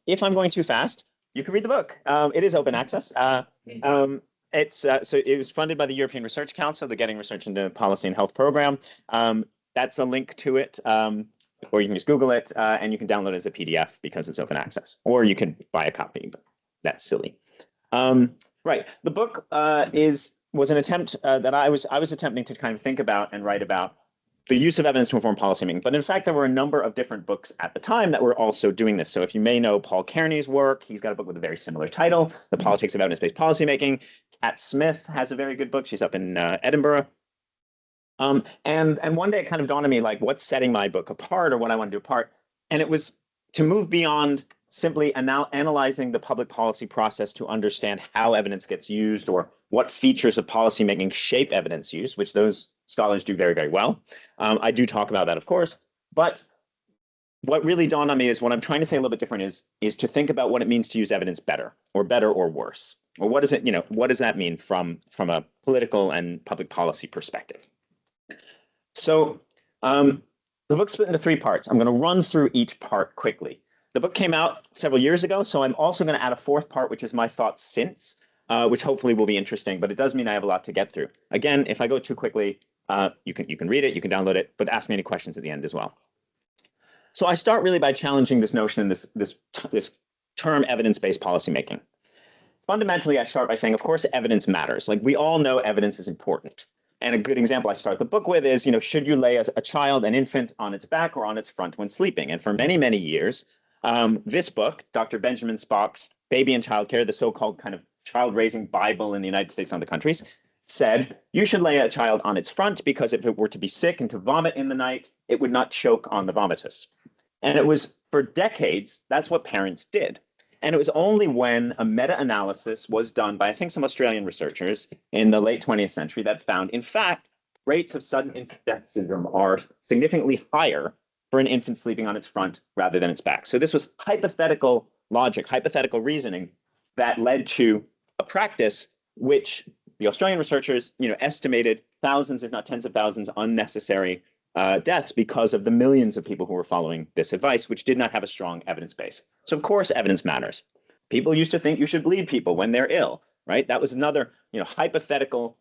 if I'm going too fast, you can read the book. It is open access. So it was funded by the European Research Council, the Getting Research into Policy and Health program. That's a link to it, or you can just Google it, and you can download it as a PDF because it's open access, or you can buy a copy, but that's silly. Right, the book was an attempt that I was attempting to kind of think about and write about the use of evidence to inform policymaking. But in fact, there were a number of different books at the time that were also doing this. So if you may know Paul Kearney's work, he's got a book with a very similar title, The Politics of Evidence-Based Policymaking. Kat Smith has a very good book. She's up in Edinburgh. And one day it kind of dawned on me, like, what's setting my book apart, or what I want to do apart? And it was to move beyond simply analyzing the public policy process to understand how evidence gets used, or what features of policymaking shape evidence use, which those scholars do very, very well. I do talk about that, of course, but what really dawned on me is what I'm trying to say a little bit different is to think about what it means to use evidence better or worse, or what does it, what does that mean from a political and public policy perspective? So the book's split into 3 parts. I'm going to run through each part quickly. The book came out several years ago, so I'm also going to add a 4th part, which is my thoughts since, which hopefully will be interesting, but it does mean I have a lot to get through. Again, if I go too quickly, you can read it, you can download it, but ask me any questions at the end as well. So I start really by challenging this notion, this term evidence-based policymaking. Fundamentally, I start by saying, of course, evidence matters. Like, we all know evidence is important. And a good example I start the book with is, should you lay a child, an infant, on its back or on its front when sleeping? And for many, many years, this book, Dr. Benjamin Spock's Baby and Childcare, the so-called kind of child-raising Bible in the United States and other countries, said you should lay a child on its front because if it were to be sick and to vomit in the night, it would not choke on the vomitus. And it was, for decades, that's what parents did. And it was only when a meta-analysis was done by, I think, some Australian researchers in the late 20th century that found, in fact, rates of sudden infant death syndrome are significantly higher for an infant sleeping on its front rather than its back. So this was hypothetical logic, hypothetical reasoning that led to a practice which the Australian researchers, estimated thousands, if not tens of thousands, unnecessary deaths because of the millions of people who were following this advice, which did not have a strong evidence base. So of course, evidence matters. People used to think you should bleed people when they're ill, right? That was another, hypothetical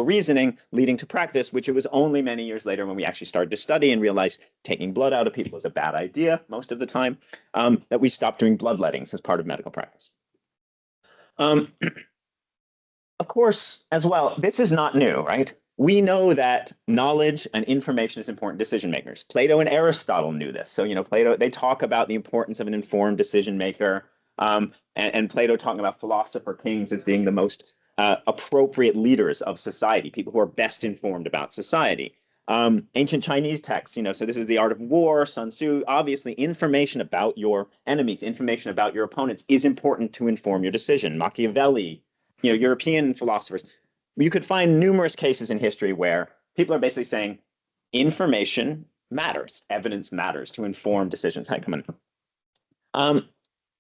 reasoning leading to practice, which it was only many years later when we actually started to study and realized taking blood out of people is a bad idea most of the time, that we stopped doing bloodlettings as part of medical practice. Of course, as well, this is not new, right? We know that knowledge and information is important to decision makers. Plato and Aristotle knew this. So, Plato, they talk about the importance of an informed decision maker, and Plato talking about philosopher kings as being the most appropriate leaders of society, people who are best informed about society. Ancient Chinese texts, so this is The Art of War, Sun Tzu. Obviously, information about your enemies, information about your opponents is important to inform your decision. Machiavelli, European philosophers. You could find numerous cases in history where people are basically saying information matters, evidence matters to inform decisions. Hi, come on.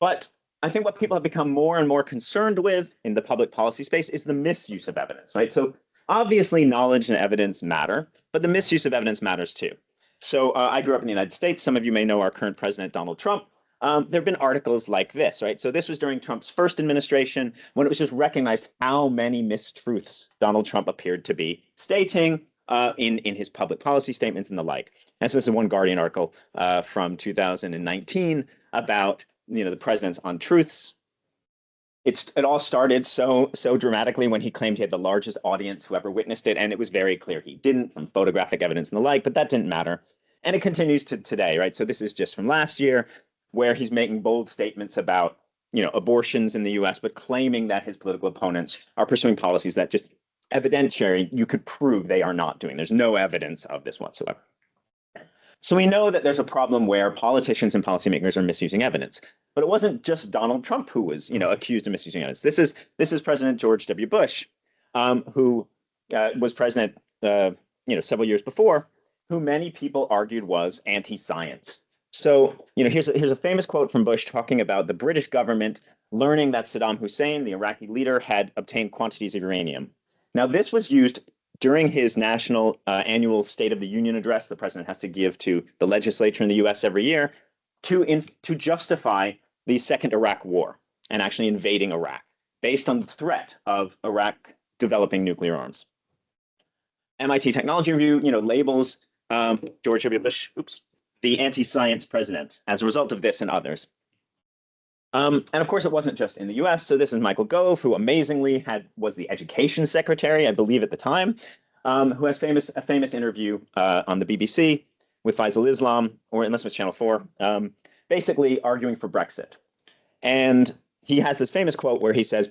But I think what people have become more and more concerned with in the public policy space is the misuse of evidence, right? So obviously knowledge and evidence matter, but the misuse of evidence matters too. So I grew up in the United States. Some of you may know our current president, Donald Trump. There have been articles like this, right? So this was during Trump's first administration, when it was just recognized how many mistruths Donald Trump appeared to be stating in his public policy statements and the like. And so this is one Guardian article from 2019 about the president's untruths. It all started so dramatically when he claimed he had the largest audience who ever witnessed it, and it was very clear he didn't, from photographic evidence and the like, but that didn't matter. And it continues to today, right? So this is just from last year, where he's making bold statements about, abortions in the US, but claiming that his political opponents are pursuing policies that just evidentiary, you could prove they are not doing. There's no evidence of this whatsoever. So we know that there's a problem where politicians and policymakers are misusing evidence. But it wasn't just Donald Trump who was, accused of misusing evidence. This is President George W. Bush, who was president, several years before, who many people argued was anti-science. So, here's a famous quote from Bush talking about the British government learning that Saddam Hussein, the Iraqi leader, had obtained quantities of uranium. Now, this was used during his national annual State of the Union address the president has to give to the legislature in the US every year to justify the second Iraq War and actually invading Iraq based on the threat of Iraq developing nuclear arms. MIT Technology Review, labels George W. Bush, the anti-science president as a result of this and others. And of course, it wasn't just in the US. So this is Michael Gove, who amazingly was the education secretary, I believe, at the time, who has a famous interview on the BBC with Faisal Islam, or unless it was Channel 4, basically arguing for Brexit. And he has this famous quote where he says,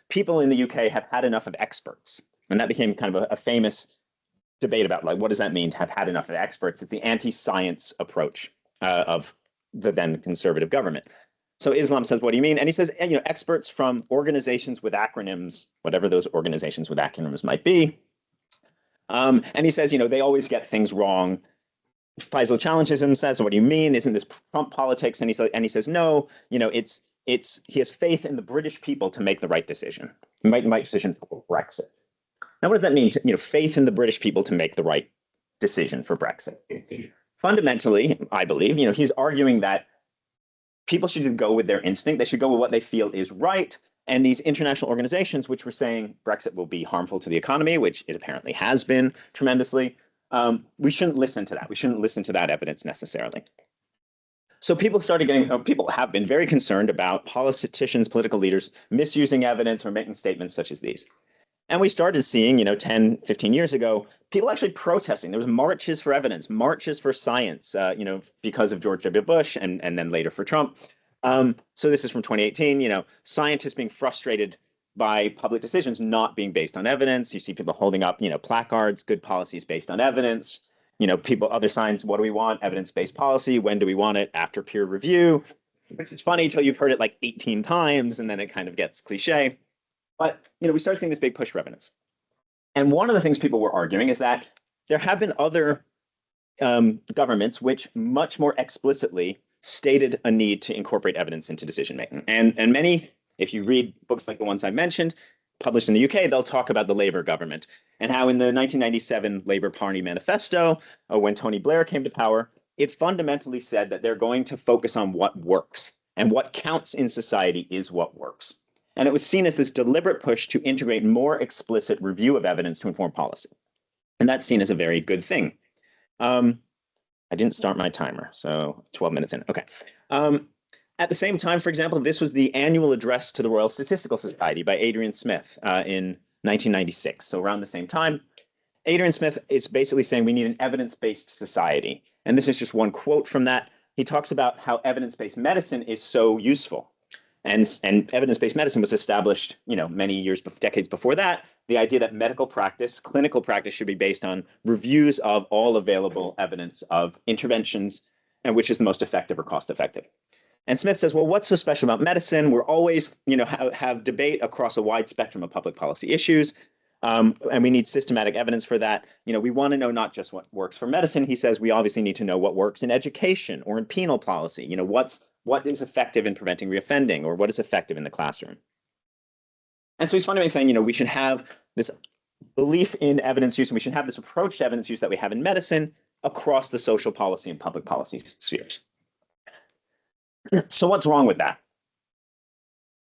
people in the UK have had enough of experts. And that became kind of a famous debate about, like, what does that mean to have had enough of experts? It's the anti-science approach of the then conservative government. So Islam says, what do you mean? And he says, experts from organizations with acronyms, whatever those organizations with acronyms might be. And he says, they always get things wrong. Faisal challenges him and says, what do you mean? Isn't this Trump politics? And he says, no, he has faith in the British people to make the right decision, make the right decision for Brexit. Now, what does that mean? Faith in the British people to make the right decision for Brexit. Fundamentally, I believe, he's arguing that people should go with their instinct. They should go with what they feel is right. And these international organizations, which were saying Brexit will be harmful to the economy, which it apparently has been tremendously, we shouldn't listen to that. We shouldn't listen to that evidence necessarily. So people have been very concerned about politicians, political leaders misusing evidence or making statements such as these. And we started seeing, 10, 15 years ago, people actually protesting. There was marches for evidence, marches for science, because of George W. Bush and then later for Trump. So this is from 2018, scientists being frustrated by public decisions not being based on evidence. You see people holding up, placards, good policies based on evidence. Other signs, what do we want? Evidence-based policy. When do we want it? After peer review. Which is funny until you've heard it like 18 times and then it kind of gets cliche. But, we started seeing this big push for evidence. And one of the things people were arguing is that there have been other governments which much more explicitly stated a need to incorporate evidence into decision making. And many, if you read books like the ones I mentioned, published in the UK, they'll talk about the Labour government and how in the 1997 Labour Party manifesto, when Tony Blair came to power, it fundamentally said that they're going to focus on what works, and what counts in society is what works. And it was seen as this deliberate push to integrate more explicit review of evidence to inform policy. And that's seen as a very good thing. I didn't start my timer, so 12 minutes in. Okay. At the same time, for example, this was the annual address to the Royal Statistical Society by Adrian Smith in 1996. So around the same time, Adrian Smith is basically saying we need an evidence-based society. And this is just one quote from that. He talks about how evidence-based medicine is so useful. And evidence-based medicine was established, many years, decades before that. The idea that medical practice, clinical practice, should be based on reviews of all available evidence of interventions and which is the most effective or cost-effective. And Smith says, well, what's so special about medicine? We're always, have debate across a wide spectrum of public policy issues. And we need systematic evidence for that. We want to know not just what works for medicine. He says we obviously need to know what works in education or in penal policy. What is effective in preventing reoffending, or what is effective in the classroom. And so he's fundamentally saying, we should have this belief in evidence use, and we should have this approach to evidence use that we have in medicine across the social policy and public policy spheres. So what's wrong with that?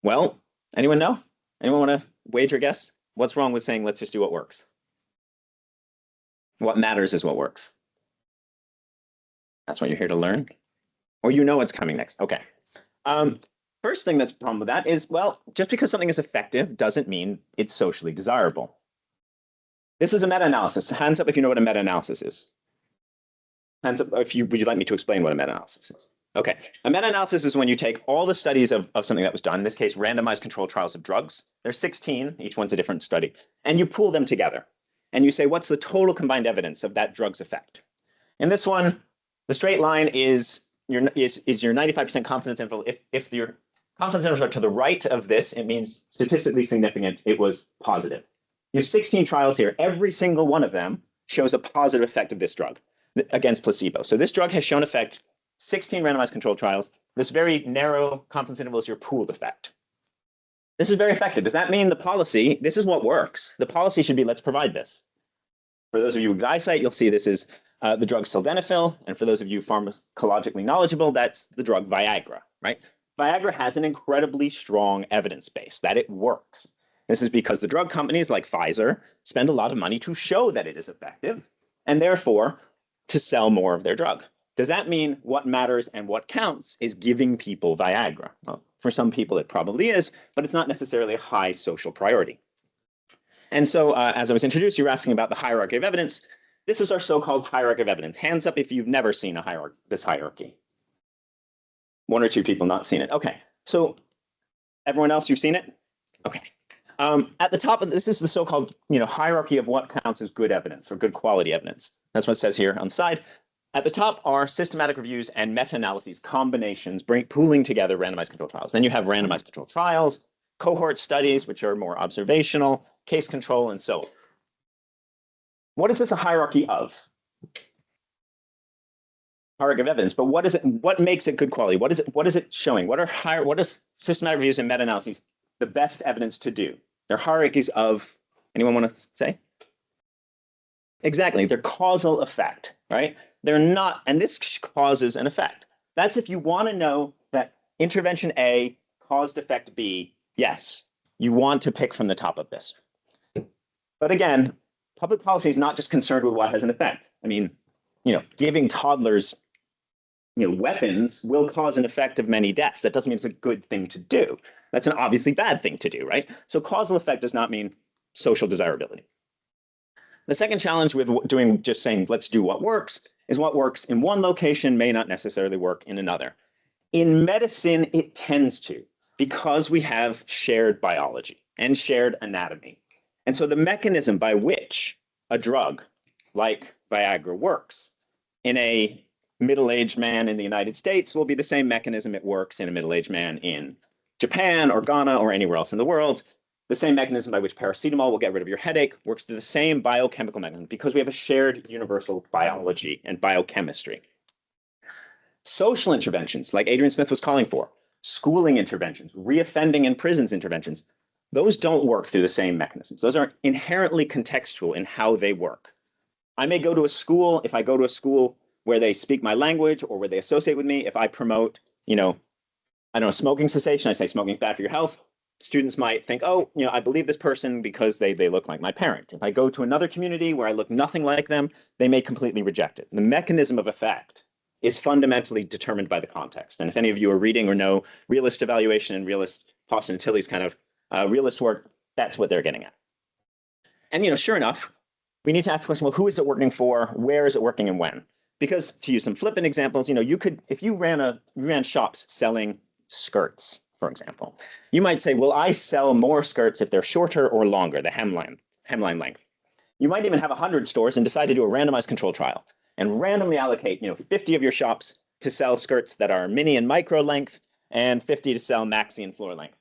Well, anyone know? Anyone want to wager a guess? What's wrong with saying, let's just do what works? What matters is what works. That's what you're here to learn. Or what's coming next. Okay. First thing that's a problem with that is, well, just because something is effective doesn't mean it's socially desirable. This is a meta-analysis. Hands up if you know what a meta-analysis is. Hands up if would you like me to explain what a meta-analysis is? Okay. A meta-analysis is when you take all the studies of something that was done, in this case, randomized controlled trials of drugs. There's 16, each one's a different study. And you pool them together. And you say, what's the total combined evidence of that drug's effect? In this one, the straight line is your 95% confidence interval. If your confidence intervals are to the right of this, it means statistically significant, it was positive. You have 16 trials here. Every single one of them shows a positive effect of this drug against placebo. So this drug has shown effect, 16 randomized controlled trials. This very narrow confidence interval is your pooled effect. This is very effective. Does that mean the policy, this is what works? The policy should be, let's provide this. For those of you with eyesight, you'll see this is the drug sildenafil. And for those of you pharmacologically knowledgeable, that's the drug Viagra, right? Viagra has an incredibly strong evidence base that it works. This is because the drug companies like Pfizer spend a lot of money to show that it is effective and therefore to sell more of their drug. Does that mean what matters and what counts is giving people Viagra? Well, for some people it probably is, but it's not necessarily a high social priority. And so as I was introduced, you were asking about the hierarchy of evidence. This is our so-called hierarchy of evidence. Hands up if you've never seen this hierarchy. One or two people not seen it. Okay, so everyone else, you've seen it? Okay. At the top of this is the so-called hierarchy of what counts as good evidence or good quality evidence. That's what it says here on the side. At the top are systematic reviews and meta-analyses, combinations, pooling together randomized controlled trials. Then you have randomized controlled trials, cohort studies, which are more observational, case control, and so on. What is this a hierarchy of? Hierarchy of evidence, but what is it? What makes it good quality? What is it showing? What are systematic reviews and meta-analyses the best evidence to do? They're hierarchies of, anyone want to say? Exactly, they're causal effect, right? They're not, and this causes an effect. That's if you want to know that intervention A caused effect B, yes, you want to pick from the top of this. But again, public policy is not just concerned with what has an effect. I mean, giving toddlers, weapons will cause an effect of many deaths. That doesn't mean it's a good thing to do. That's an obviously bad thing to do, right? So causal effect does not mean social desirability. The second challenge with just saying, let's do what works, is what works in one location may not necessarily work in another. In medicine, it tends to, because we have shared biology and shared anatomy. And so the mechanism by which a drug like Viagra works in a middle-aged man in the United States will be the same mechanism it works in a middle-aged man in Japan or Ghana or anywhere else in the world. The same mechanism by which paracetamol will get rid of your headache works through the same biochemical mechanism because we have a shared universal biology and biochemistry. Social interventions, like Adrian Smith was calling for, schooling interventions, reoffending in prisons interventions, those don't work through the same mechanisms. Those are inherently contextual in how they work. I may go to a school, if I go to a school where they speak my language or where they associate with me, if I promote, smoking cessation, I say smoking's bad for your health, students might think, oh, I believe this person because they look like my parent. If I go to another community where I look nothing like them, they may completely reject it. The mechanism of effect is fundamentally determined by the context. And if any of you are reading or know realist evaluation and realist Austin and Tilley's kind of realist work, that's what they're getting at. And sure enough, we need to ask the question, well, who is it working for? Where is it working and when? Because to use some flippant examples, you could, if you ran shops selling skirts, for example, you might say, well, I sell more skirts if they're shorter or longer, the hemline length. You might even have 100 stores and decide to do a randomized control trial and randomly allocate, 50 of your shops to sell skirts that are mini and micro length and 50 to sell maxi and floor length.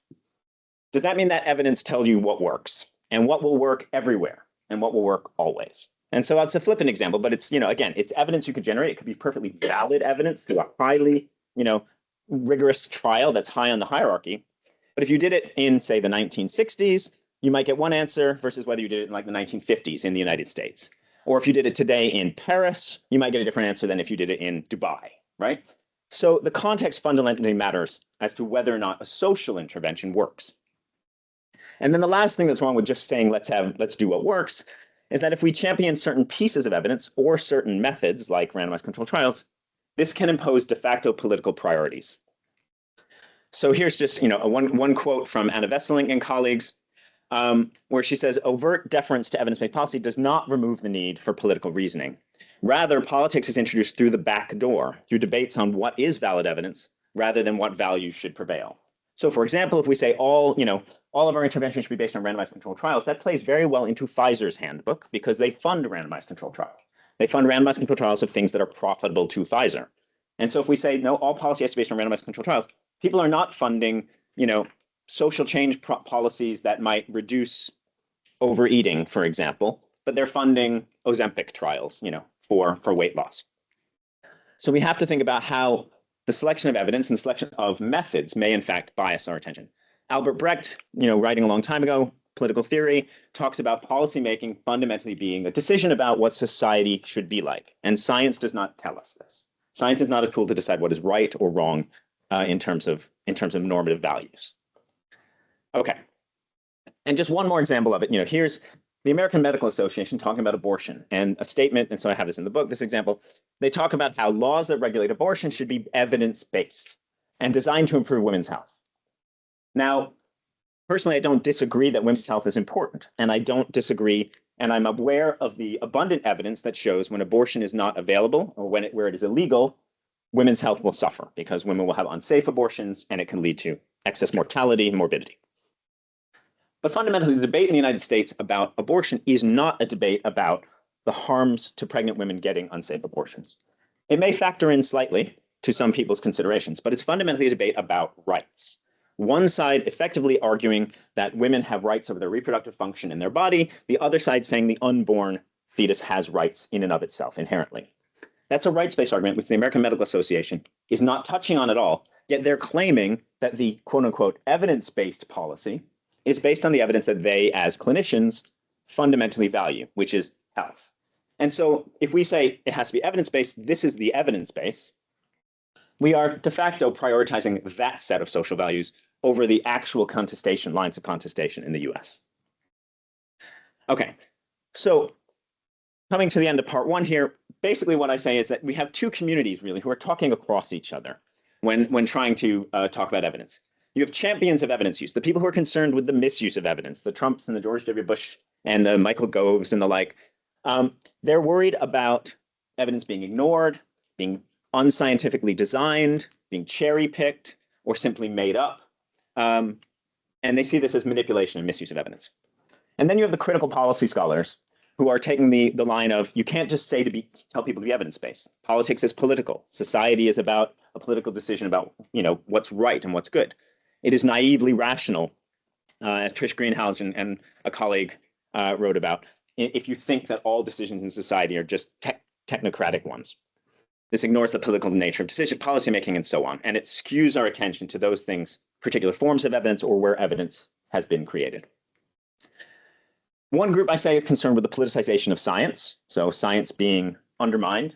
Does that mean that evidence tells you what works and what will work everywhere and what will work always? And so that's a flippant example, but it's, again, it's evidence you could generate. It could be perfectly valid evidence through a highly, rigorous trial that's high on the hierarchy. But if you did it in, say, the 1960s, you might get one answer versus whether you did it in like the 1950s in the United States. Or if you did it today in Paris, you might get a different answer than if you did it in Dubai, right? So the context fundamentally matters as to whether or not a social intervention works. And then the last thing that's wrong with just saying, let's do what works, is that if we champion certain pieces of evidence or certain methods like randomized controlled trials, this can impose de facto political priorities. So here's just one quote from Anna Vesseling and colleagues, where she says, overt deference to evidence-based policy does not remove the need for political reasoning. Rather, politics is introduced through the back door, through debates on what is valid evidence, rather than what values should prevail. So for example, if we say all of our interventions should be based on randomized controlled trials, that plays very well into Pfizer's handbook because they fund randomized controlled trials. They fund randomized controlled trials of things that are profitable to Pfizer. And so if we say, no, all policy has to be based on randomized controlled trials, people are not funding, social change policies that might reduce overeating, for example, but they're funding Ozempic trials, for weight loss. So we have to think about how the selection of evidence and selection of methods may in fact bias our attention. Albert Brecht, writing a long time ago, political theory, talks about policymaking fundamentally being a decision about what society should be like. And science does not tell us this. Science is not a tool to decide what is right or wrong in terms of normative values. Okay, and just one more example of it. Here's the American Medical Association talking about abortion, and a statement, and so I have this in the book, this example. They talk about how laws that regulate abortion should be evidence-based and designed to improve women's health. Now, personally, I don't disagree that women's health is important, and I don't disagree, and I'm aware of the abundant evidence that shows when abortion is not available or where it is illegal, women's health will suffer because women will have unsafe abortions, and it can lead to excess mortality and morbidity. But fundamentally, the debate in the United States about abortion is not a debate about the harms to pregnant women getting unsafe abortions. It may factor in slightly to some people's considerations, but it's fundamentally a debate about rights. One side effectively arguing that women have rights over their reproductive function in their body, the other side saying the unborn fetus has rights in and of itself inherently. That's a rights-based argument, which the American Medical Association is not touching on at all, yet they're claiming that the quote-unquote evidence-based policy is based on the evidence that they, as clinicians, fundamentally value, which is health. And so if we say it has to be evidence-based, this is the evidence base, we are de facto prioritizing that set of social values over the actual lines of contestation in the US. Okay, so coming to the end of part one here, basically what I say is that we have two communities really who are talking across each other when trying to talk about evidence. You have champions of evidence use, the people who are concerned with the misuse of evidence, the Trumps and the George W. Bush and the Michael Goves and the like. They're worried about evidence being ignored, being unscientifically designed, being cherry-picked, or simply made up. And they see this as manipulation and misuse of evidence. And then you have the critical policy scholars who are taking the line of, you can't just tell people to be evidence-based. Politics is political. Society is about a political decision about what's right and what's good. It is naively rational, as Trish Greenhouse and a colleague wrote about, if you think that all decisions in society are just technocratic ones. This ignores the political nature of policymaking and so on, and it skews our attention to those things, particular forms of evidence or where evidence has been created. One group I say is concerned with the politicization of science, so science being undermined,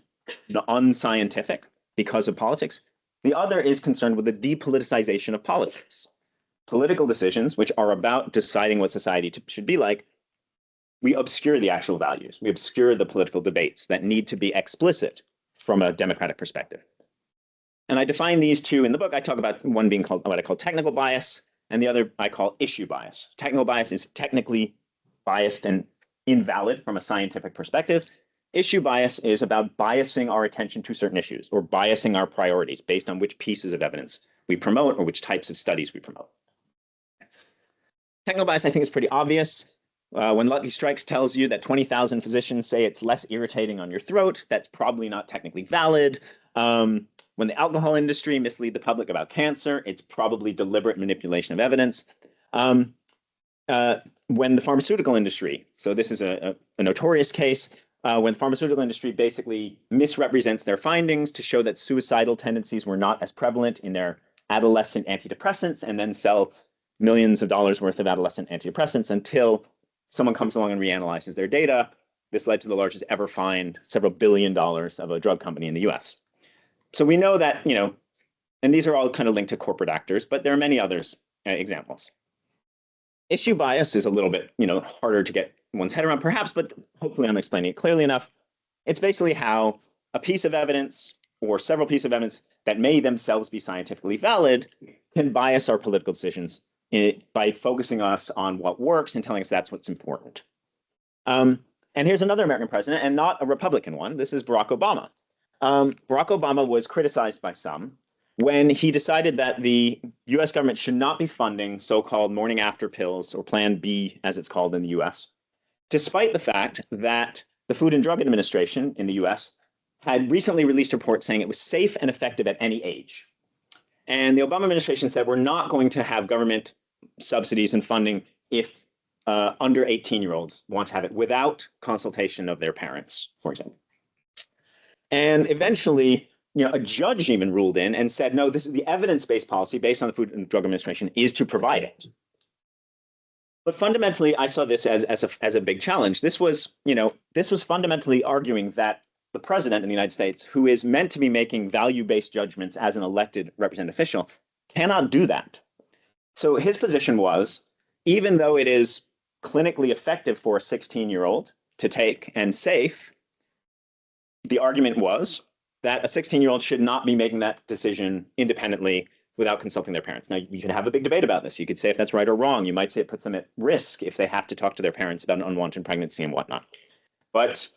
unscientific because of politics. The other is concerned with the depoliticization of politics. Political decisions, which are about deciding what society should be like, we obscure the actual values. We obscure the political debates that need to be explicit from a democratic perspective. And I define these two in the book. I talk about one being called what I call technical bias, and the other I call issue bias. Technical bias is technically biased and invalid from a scientific perspective. Issue bias is about biasing our attention to certain issues or biasing our priorities based on which pieces of evidence we promote or which types of studies we promote. Technical bias, I think, is pretty obvious. When Lucky Strikes tells you that 20,000 physicians say it's less irritating on your throat, that's probably not technically valid. When the alcohol industry mislead the public about cancer, it's probably deliberate manipulation of evidence. When the pharmaceutical industry, so this is a notorious case, when the pharmaceutical industry basically misrepresents their findings to show that suicidal tendencies were not as prevalent in their adolescent antidepressants and then sell millions of dollars worth of adolescent antidepressants until someone comes along and reanalyzes their data. This led to the largest ever fine, several $billion of a drug company in the US. So we know that, and these are all kind of linked to corporate actors, but there are many others examples. Issue bias is a little bit, harder to get one's head around perhaps, but hopefully I'm explaining it clearly enough. It's basically how a piece of evidence or several pieces of evidence that may themselves be scientifically valid can bias our political decisions by focusing us on what works and telling us that's what's important. And here's another American president, and not a Republican one. This is Barack Obama. Barack Obama was criticized by some when he decided that the US government should not be funding so-called morning after pills, or Plan B, as it's called in the US, despite the fact that the Food and Drug Administration in the US had recently released a report saying it was safe and effective at any age. And the Obama administration said, we're not going to have government subsidies and funding if under 18-year-olds want to have it without consultation of their parents, for example. And eventually, a judge even ruled in and said, no, this is the evidence-based policy based on the Food and Drug Administration is to provide it. But fundamentally, I saw this as a big challenge. This was fundamentally arguing that the president in the United States, who is meant to be making value-based judgments as an elected representative official, cannot do that. So his position was, even though it is clinically effective for a 16-year-old to take and safe, the argument was that a 16-year-old should not be making that decision independently without consulting their parents. Now, you can have a big debate about this. You could say if that's right or wrong. You might say it puts them at risk if they have to talk to their parents about an unwanted pregnancy and whatnot. But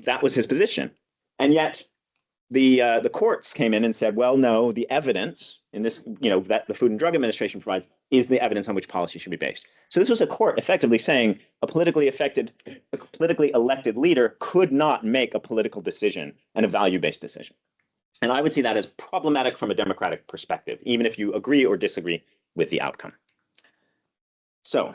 that was his position. And yet the courts came in and said, well, no, the evidence in this, that the Food and Drug Administration provides is the evidence on which policy should be based. So this was a court effectively saying a politically elected leader could not make a political decision and a value-based decision. And I would see that as problematic from a democratic perspective, even if you agree or disagree with the outcome. So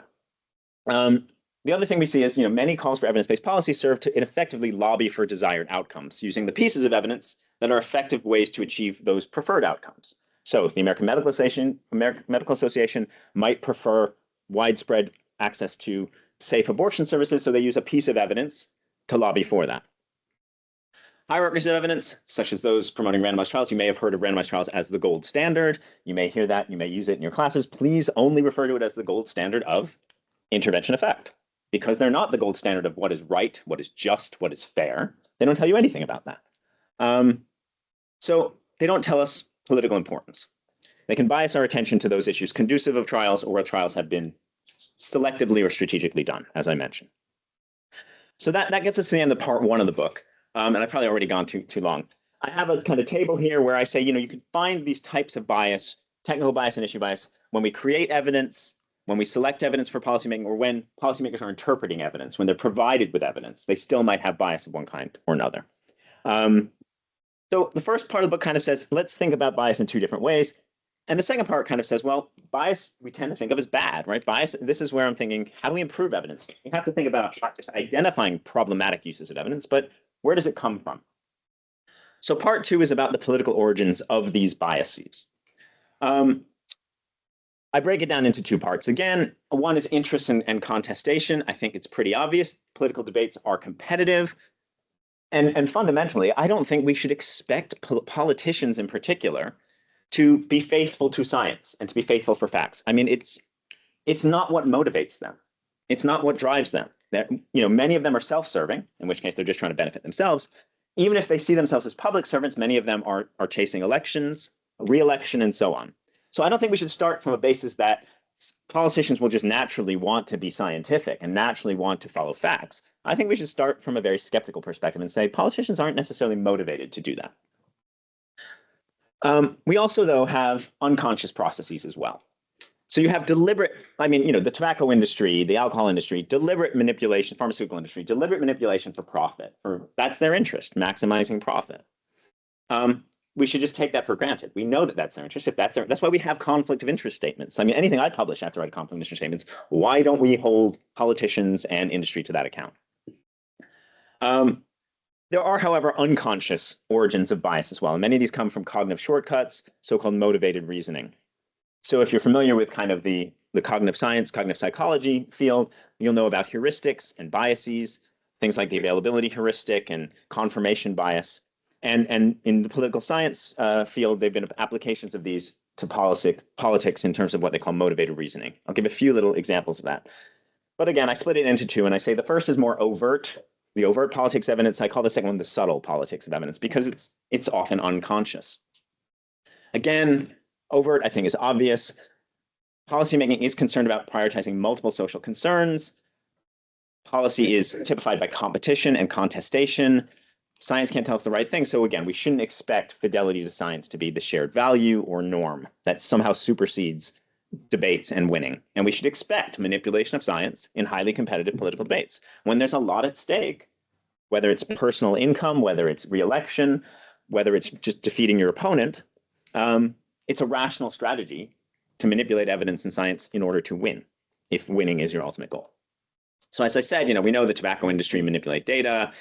the other thing we see is, many calls for evidence-based policy serve to effectively lobby for desired outcomes, using the pieces of evidence that are effective ways to achieve those preferred outcomes. So the American Medical Association might prefer widespread access to safe abortion services, so they use a piece of evidence to lobby for that. Hierarchies of evidence, such as those promoting randomized trials. You may have heard of randomized trials as the gold standard. You may hear that. You may use it in your classes. Please only refer to it as the gold standard of intervention effect, because they're not the gold standard of what is right, what is just, what is fair. They don't tell you anything about that. So they don't tell us political importance. They can bias our attention to those issues conducive of trials or where trials have been selectively or strategically done, as I mentioned. So that gets us to the end of part one of the book. And I've probably already gone too long. I have a kind of table here where I say, you can find these types of bias, technical bias and issue bias, when we create evidence, when we select evidence for policymaking, or when policymakers are interpreting evidence, when they're provided with evidence, they still might have bias of one kind or another. So the first part of the book kind of says, let's think about bias in two different ways. And the second part kind of says, well, bias we tend to think of as bad, right? Bias, this is where I'm thinking, how do we improve evidence? We have to think about not just identifying problematic uses of evidence, but where does it come from? So part two is about the political origins of these biases. I break it down into two parts. Again, one is interest and contestation. I think it's pretty obvious. Political debates are competitive. And fundamentally, I don't think we should expect politicians in particular to be faithful to science and to be faithful for facts. I mean, it's not what motivates them. It's not what drives them. Many of them are self-serving, in which case they're just trying to benefit themselves. Even if they see themselves as public servants, many of them are chasing elections, re-election, and so on. So I don't think we should start from a basis that politicians will just naturally want to be scientific and naturally want to follow facts. I think we should start from a very skeptical perspective and say politicians aren't necessarily motivated to do that. We also, though, have unconscious processes as well. So you have deliberate, the tobacco industry, the alcohol industry, deliberate manipulation, pharmaceutical industry, deliberate manipulation for profit. That's their interest, maximizing profit. We should just take that for granted. We know that that's their interest. That's why we have conflict of interest statements. Anything I publish, I have to write conflict of interest statements. Why don't we hold politicians and industry to that account? There are, however, unconscious origins of bias as well. And many of these come from cognitive shortcuts, so-called motivated reasoning. So if you're familiar with kind of the cognitive science, cognitive psychology field, you'll know about heuristics and biases, things like the availability heuristic and confirmation bias. And in the political science field, they've been applications of these to politics in terms of what they call motivated reasoning. I'll give a few little examples of that. But again, I split it into two, and I say the first is more overt, the overt politics evidence. I call the second one the subtle politics of evidence because it's often unconscious. Again, overt, I think, is obvious. Policymaking is concerned about prioritizing multiple social concerns. Policy is typified by competition and contestation. Science can't tell us the right thing. So again, we shouldn't expect fidelity to science to be the shared value or norm that somehow supersedes debates and winning. And we should expect manipulation of science in highly competitive political debates. When there's a lot at stake, whether it's personal income, whether it's re-election, whether it's just defeating your opponent, it's a rational strategy to manipulate evidence and science in order to win, if winning is your ultimate goal. So as I said, we know the tobacco industry manipulate data.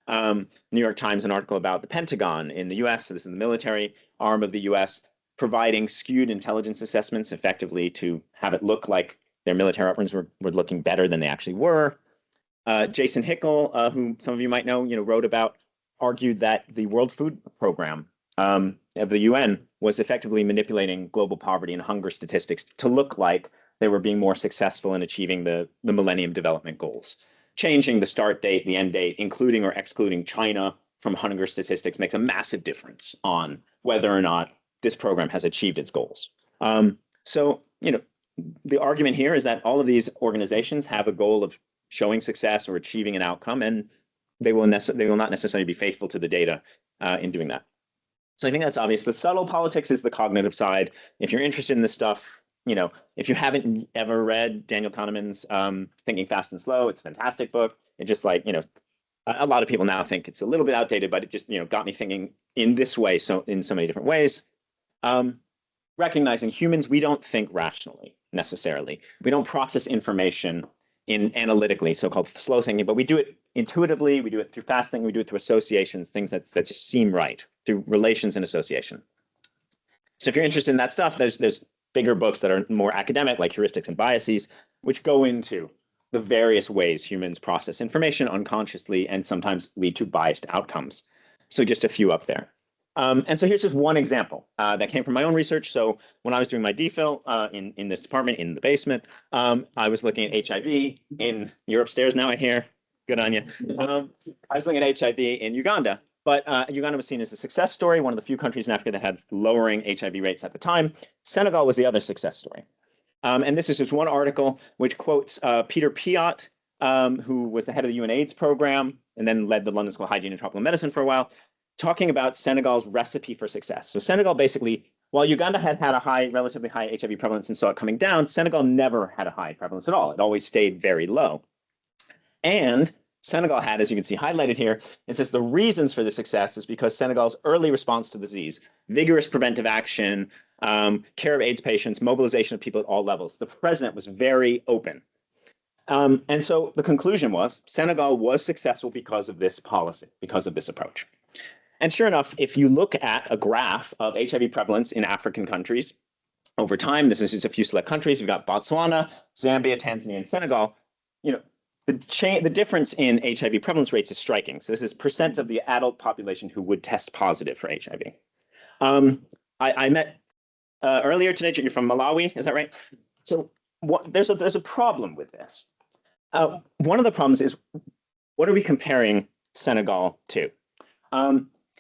New York Times, an article about the Pentagon in the US, so this is the military arm of the US, providing skewed intelligence assessments effectively to have it look like their military operations were looking better than they actually were. Jason Hickel, who some of you might know, wrote about argued that the World Food Program of the UN was effectively manipulating global poverty and hunger statistics to look like they were being more successful in achieving the Millennium Development Goals. Changing the start date, the end date, including or excluding China from hunger statistics makes a massive difference on whether or not this program has achieved its goals. So, the argument here is that all of these organizations have a goal of showing success or achieving an outcome, and they will not necessarily be faithful to the data in doing that. So I think that's obvious. The subtle politics is the cognitive side. If you're interested in this stuff, if you haven't ever read Daniel Kahneman's Thinking Fast and Slow, it's a fantastic book. It just a lot of people now think it's a little bit outdated, but it just got me thinking in this way, so in so many different ways. Recognizing humans, we don't think rationally necessarily. We don't process information analytically, so-called slow thinking, but we do it intuitively. We do it through fast thinking. We do it through associations, things that just seem right, through relations and association. So if you're interested in that stuff, there's bigger books that are more academic, like Heuristics and Biases, which go into the various ways humans process information unconsciously and sometimes lead to biased outcomes. So just a few up there. And so here's just one example that came from my own research. So when I was doing my DPhil in this department in the basement, I was looking at HIV you're upstairs now, I hear. Good on you. I was looking at HIV in Uganda, but Uganda was seen as a success story, one of the few countries in Africa that had lowering HIV rates at the time. Senegal was the other success story. And this is just one article which quotes Peter Piot, who was the head of the UNAIDS program and then led the London School of Hygiene and Tropical Medicine for a while, talking about Senegal's recipe for success. So Senegal basically, while Uganda had a relatively high HIV prevalence and saw it coming down, Senegal never had a high prevalence at all. It always stayed very low. And Senegal had, as you can see highlighted here, it says the reasons for the success is because Senegal's early response to the disease, vigorous preventive action, care of AIDS patients, mobilization of people at all levels. The president was very open. And so the conclusion was Senegal was successful because of this policy, because of this approach. And sure enough, if you look at a graph of HIV prevalence in African countries over time, this is just a few select countries. You've got Botswana, Zambia, Tanzania, and Senegal. The difference in HIV prevalence rates is striking. So this is percent of the adult population who would test positive for HIV. I met earlier today. You're from Malawi, is that right? So there's a problem with this. One of the problems is, what are we comparing Senegal to?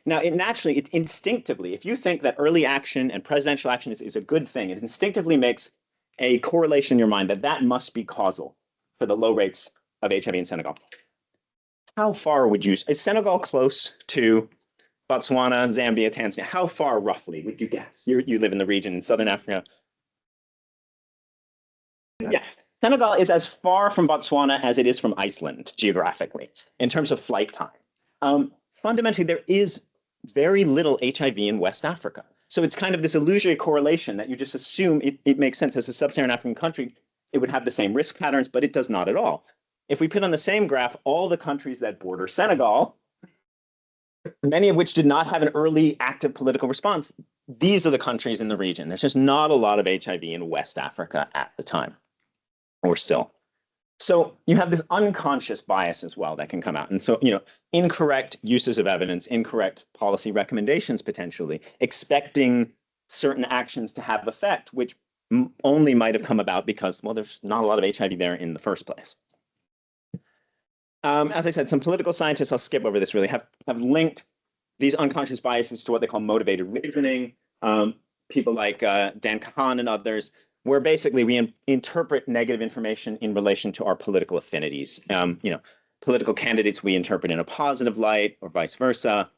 Now, it's instinctively, if you think that early action and presidential action is a good thing, it instinctively makes a correlation in your mind that must be causal for the low rates of HIV in Senegal. How far is Senegal close to Botswana, Zambia, Tanzania? How far roughly would you guess? You live in the region in Southern Africa. Yeah, Senegal is as far from Botswana as it is from Iceland geographically in terms of flight time. Fundamentally, there is very little HIV in West Africa. So it's kind of this illusory correlation that you just assume it makes sense. As a sub-Saharan African country, it would have the same risk patterns, but it does not at all. If we put on the same graph all the countries that border Senegal, many of which did not have an early active political response, these are the countries in the region. There's just not a lot of HIV in West Africa at the time, or still. So you have this unconscious bias as well that can come out. And so, incorrect uses of evidence, incorrect policy recommendations, potentially, expecting certain actions to have effect, which only might have come about because, well, there's not a lot of HIV there in the first place. As I said, some political scientists, I'll skip over this really, have linked these unconscious biases to what they call motivated reasoning. People like Dan Kahan and others, where basically we interpret negative information in relation to our political affinities. Political candidates we interpret in a positive light or vice versa.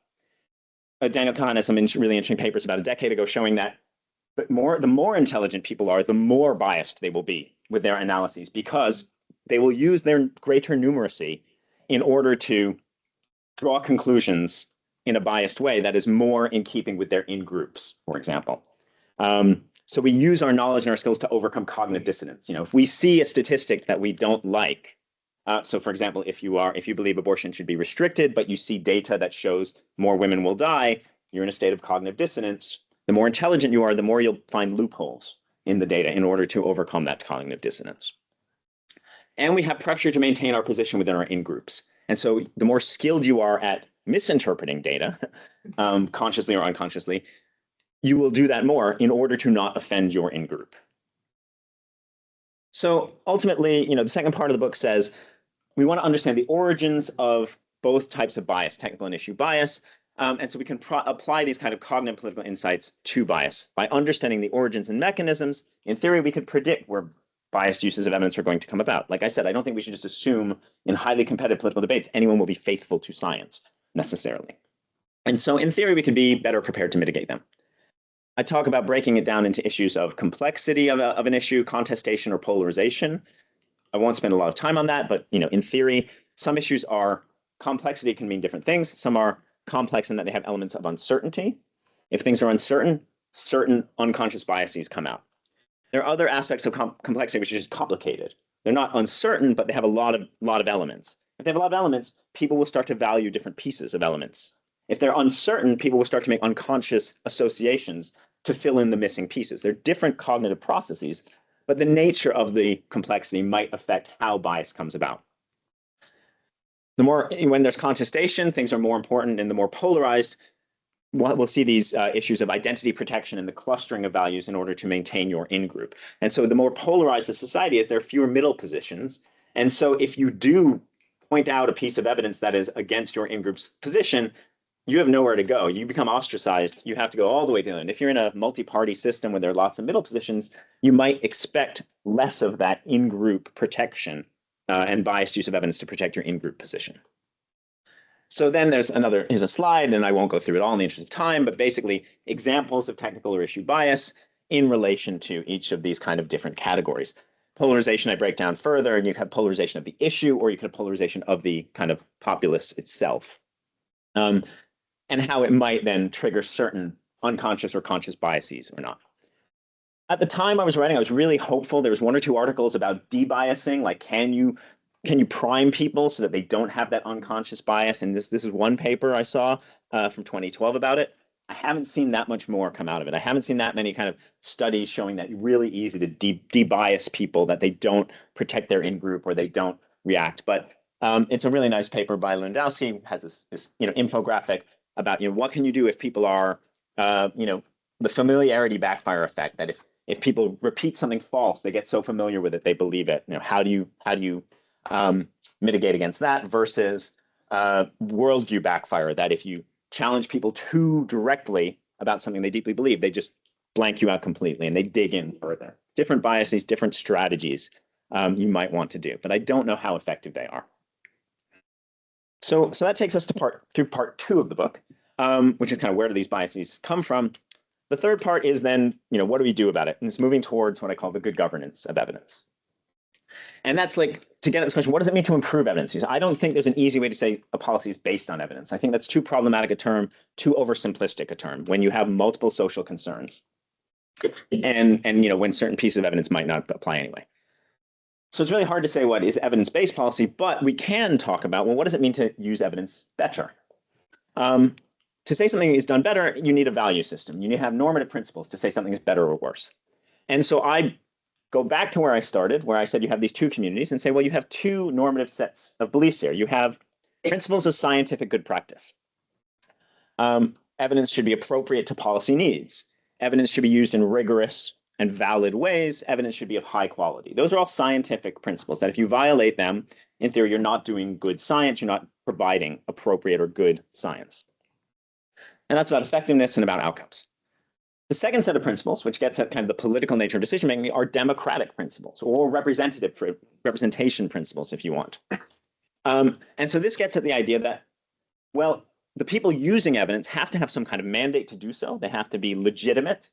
Daniel Kahn has some really interesting papers about a decade ago showing that the more intelligent people are, the more biased they will be with their analyses because they will use their greater numeracy in order to draw conclusions in a biased way that is more in keeping with their in-groups, for example. So we use our knowledge and our skills to overcome cognitive dissonance. If we see a statistic that we don't like, so for example, if you believe abortion should be restricted, but you see data that shows more women will die, you're in a state of cognitive dissonance. The more intelligent you are, the more you'll find loopholes in the data in order to overcome that cognitive dissonance. And we have pressure to maintain our position within our in-groups. And so the more skilled you are at misinterpreting data, consciously or unconsciously, you will do that more in order to not offend your in-group. So ultimately, the second part of the book says we want to understand the origins of both types of bias, technical and issue bias. And so we can apply these kind of cognitive political insights to bias. By understanding the origins and mechanisms, in theory, we could predict where biased uses of evidence are going to come about. Like I said, I don't think we should just assume in highly competitive political debates anyone will be faithful to science necessarily. And so in theory, we could be better prepared to mitigate them. I talk about breaking it down into issues of complexity of an issue, contestation, or polarization. I won't spend a lot of time on that, but in theory, some issues are complexity can mean different things. Some are complex in that they have elements of uncertainty. If things are uncertain, certain unconscious biases come out. There are other aspects of complexity which are just complicated. They're not uncertain, but they have a lot of elements. If they have a lot of elements, people will start to value different pieces of elements. If they're uncertain, people will start to make unconscious associations to fill in the missing pieces. They're different cognitive processes, but the nature of the complexity might affect how bias comes about. When there's contestation, things are more important, and the more polarized, we'll see these issues of identity protection and the clustering of values in order to maintain your in-group. And so the more polarized the society is, there are fewer middle positions. And so if you do point out a piece of evidence that is against your in-group's position, you have nowhere to go. You become ostracized. You have to go all the way down. If you're in a multi-party system where there are lots of middle positions, you might expect less of that in-group protection and biased use of evidence to protect your in-group position. So then here's a slide, and I won't go through it all in the interest of time, but basically examples of technical or issue bias in relation to each of these kind of different categories. Polarization I break down further, and you have polarization of the issue, or you could have polarization of the kind of populace itself. And how it might then trigger certain unconscious or conscious biases or not. At the time I was writing, I was really hopeful. There was 1 or 2 articles about debiasing, like can you prime people so that they don't have that unconscious bias? And this is one paper I saw from 2012 about it. I haven't seen that much more come out of it. I haven't seen that many kind of studies showing that really easy to debias people, that they don't protect their in-group or they don't react. But it's a really nice paper by Lewandowski, has this infographic about what can you do if people are the familiarity backfire effect, that if people repeat something false, they get so familiar with it they believe it. How do you mitigate against that, versus worldview backfire, that if you challenge people too directly about something they deeply believe, they just blank you out completely and they dig in further. Different biases, different strategies you might want to do, but I don't know how effective they are. So that takes us to part 2 of the book, which is kind of where do these biases come from. The third part is then, what do we do about it? And it's moving towards what I call the good governance of evidence. And that's like, to get at this question, what does it mean to improve evidence use? I don't think there's an easy way to say a policy is based on evidence. I think that's too problematic a term, too oversimplistic a term, when you have multiple social concerns. And when certain pieces of evidence might not apply anyway. So it's really hard to say what is evidence-based policy, but we can talk about, well, what does it mean to use evidence better? To say something is done better, you need a value system. You need to have normative principles to say something is better or worse. And so I go back to where I started, where I said you have these 2 communities, and say, well, you have 2 normative sets of beliefs here. You have principles of scientific good practice. Evidence should be appropriate to policy needs. Evidence should be used in rigorous and valid ways. Evidence should be of high quality. Those are all scientific principles that if you violate them, in theory, you're not doing good science. You're not providing appropriate or good science. And that's about effectiveness and about outcomes. The second set of principles, which gets at kind of the political nature of decision making, are democratic principles or representation principles, if you want. And so this gets at the idea that, well, the people using evidence have to have some kind of mandate to do so. They have to be legitimate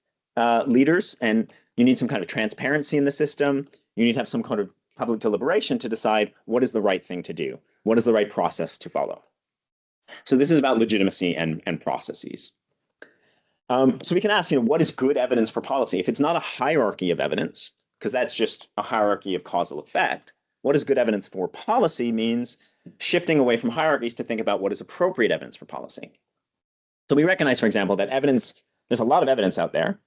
leaders, and you need some kind of transparency in the system. You need to have some kind of public deliberation to decide what is the right thing to do, what is the right process to follow. So this is about legitimacy and processes. So we can ask, what is good evidence for policy? If it's not a hierarchy of evidence, because that's just a hierarchy of causal effect, what is good evidence for policy means shifting away from hierarchies to think about what is appropriate evidence for policy. So we recognize, for example, that there's a lot of evidence out there.